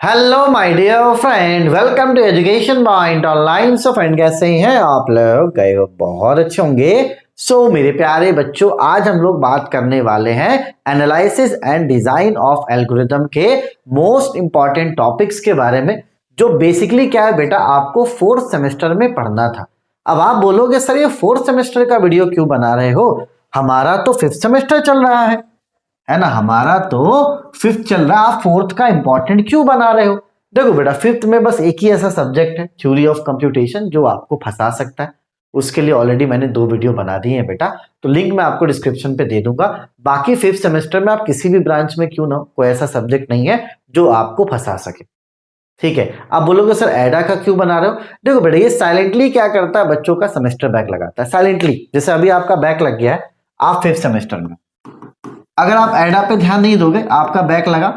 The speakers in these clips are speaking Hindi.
Hello my dear friend, welcome to education point online. So friend, कैसे हैं आप लोग? गए हो बहुत अच्छे होंगे। मेरे प्यारे बच्चों, आज हम लोग बात करने वाले हैं analysis and design of algorithm के मोस्ट इंपॉर्टेंट टॉपिक्स के बारे में, जो बेसिकली क्या है बेटा, आपको फोर्थ सेमेस्टर में पढ़ना था। अब आप बोलोगे सर, ये फोर्थ सेमेस्टर का वीडियो क्यों बना रहे हो? हमारा तो फिफ्थ सेमेस्टर चल रहा है ना। हमारा तो फिफ्थ चल रहा है, आप फोर्थ का इंपॉर्टेंट क्यों बना रहे हो? देखो बेटा, फिफ्थ में बस एक ही ऐसा सब्जेक्ट है, थ्योरी ऑफ कंप्यूटेशन, जो आपको फंसा सकता है। उसके लिए ऑलरेडी मैंने 2 वीडियो बना दिए हैं बेटा, तो लिंक मैं आपको डिस्क्रिप्शन पे दे दूंगा। बाकी फिफ्थ सेमेस्टर में आप किसी भी ब्रांच में क्यों ना, कोई ऐसा सब्जेक्ट नहीं है जो आपको फंसा सके। ठीक है। आप बोलोगे सर एडा का क्यों बना रहे हो? देखो बेटा, ये साइलेंटली क्या करता है, बच्चों का सेमेस्टर बैक लगाता है साइलेंटली। जैसे अभी आपका बैक लग गया है, आप फिफ्थ सेमेस्टर में, अगर आप एडा पे ध्यान नहीं दोगे, आपका बैक लगा,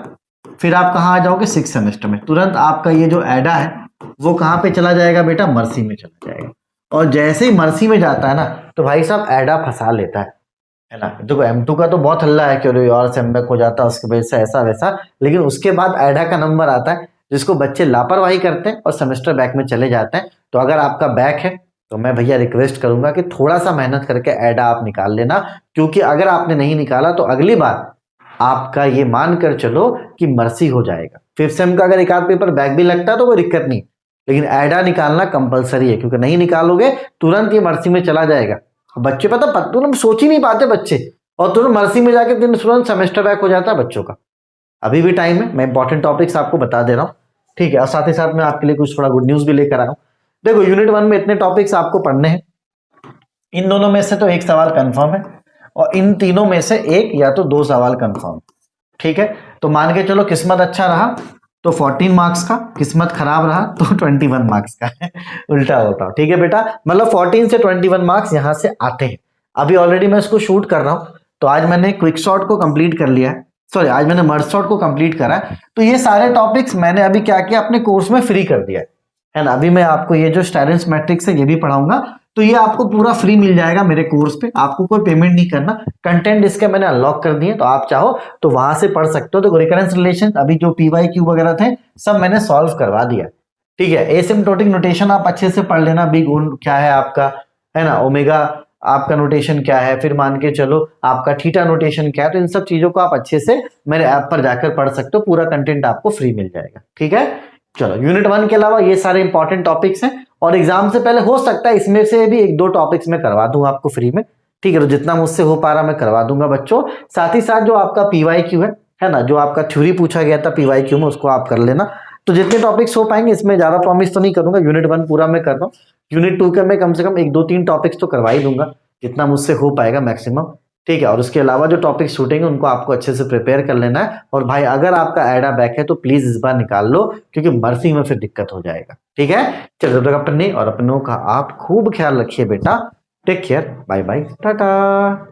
फिर आप कहाँ आ जाओगे? सिक्स सेमेस्टर में। तुरंत आपका ये जो एडा है वो कहाँ पे चला जाएगा बेटा? मर्सी में चला जाएगा। और जैसे ही मर्सी में जाता है ना, तो भाई साहब एडा फंसा लेता है ना। देखो M2 का तो बहुत हल्ला है कि अरे यार सेम हो जाता है, उसकी वजह से ऐसा वैसा, लेकिन उसके बाद एडा का नंबर आता है, जिसको बच्चे लापरवाही करते हैं और सेमेस्टर बैक में चले जाते हैं। तो अगर आपका बैक है तो मैं भैया रिक्वेस्ट करूंगा कि थोड़ा सा मेहनत करके एडा आप निकाल लेना, क्योंकि अगर आपने नहीं निकाला तो अगली बार आपका ये मानकर चलो कि मर्सी हो जाएगा। फिफ्थ सेम का अगर एक आध पेपर बैक भी लगता है तो कोई दिक्कत नहीं, लेकिन एडा निकालना कंपलसरी है, क्योंकि नहीं निकालोगे तुरंत ये मर्सी में चला जाएगा। बच्चे पता तुरंत सोच ही नहीं पाते बच्चे, और तुरंत मर्सी में जाके तुरंत सेमेस्टर बैक हो जाता है बच्चों का। अभी भी टाइम है, मैं इंपॉर्टेंट टॉपिक्स आपको बता दे रहा हूँ, ठीक है। और साथ ही साथ मैं आपके लिए कुछ थोड़ा गुड न्यूज भी लेकर आया हूँ। देखो, यूनिट 1 में इतने टॉपिक्स आपको पढ़ने हैं, इन दोनों में से तो एक सवाल कंफर्म है, और इन तीनों में से एक या तो 2 सवाल कंफर्म, ठीक है। तो मान के चलो किस्मत अच्छा रहा तो 14 मार्क्स का, किस्मत खराब रहा तो 21 मार्क्स का है। उल्टा होता, ठीक है बेटा, मतलब 14 से 21 मार्क्स यहां से आते हैं। अभी ऑलरेडी मैं इसको शूट कर रहा हूं, तो आज मैंने क्विक शॉट को कंप्लीट कर लिया है, सॉरी आज मैंने मर्ज शॉट को कंप्लीट करा है। तो ये सारे टॉपिक्स मैंने अभी क्या किया, अपने कोर्स में फ्री कर दिया है ना। अभी मैं आपको ये जो स्टाइरेंस मैट्रिक्स है ये भी पढ़ाऊंगा, तो ये आपको पूरा फ्री मिल जाएगा मेरे कोर्स पे, आपको कोई पेमेंट नहीं करना। कंटेंट इसके मैंने अनलॉक कर दिए, तो आप चाहो तो वहां से पढ़ सकते हो। तो रिकरेंस रिलेशन, अभी जो PYQ वगैरह थे सब मैंने सॉल्व करवा दिया, ठीक है। एसिम्प्टोटिक नोटेशन आप अच्छे से पढ़ लेना, बिग ओन क्या है आपका, है ना, ओमेगा आपका नोटेशन क्या है, फिर मान के चलो आपका थीटा नोटेशन क्या है। तो इन सब चीजों को आप अच्छे से मेरे ऐप पर जाकर पढ़ सकते हो, पूरा कंटेंट आपको फ्री मिल जाएगा, ठीक है। चलो, यूनिट 1 के अलावा ये सारे इंपॉर्टेंट टॉपिक्स हैं, और एग्जाम से पहले हो सकता है इसमें से भी 1-2 टॉपिक्स में करवा दूं आपको फ्री में, ठीक है। तो जितना मुझसे हो पा रहा मैं करवा दूंगा बच्चों। साथ ही साथ जो आपका PYQ है ना, जो आपका थ्योरी पूछा गया था PYQ में, उसको आप कर लेना। तो जितने टॉपिक्स हो पाएंगे, इसमें ज्यादा प्रॉमिस तो नहीं करूंगा, यूनिट 1 पूरा मैं कर रहा हूँ। यूनिट 2 के मैं कम से कम 1-2-3 टॉपिक्स तो करवा ही दूंगा, जितना मुझसे हो पाएगा मैक्सिमम, ठीक है। और उसके अलावा जो टॉपिक छूटेंगे उनको आपको अच्छे से प्रिपेयर कर लेना है। और भाई अगर आपका एडा बैक है तो प्लीज इस बार निकाल लो, क्योंकि मर्सी में फिर दिक्कत हो जाएगा, ठीक है। चलो, तब तक अपने और अपनों का आप खूब ख्याल रखिए बेटा। Take care, bye bye, Tata.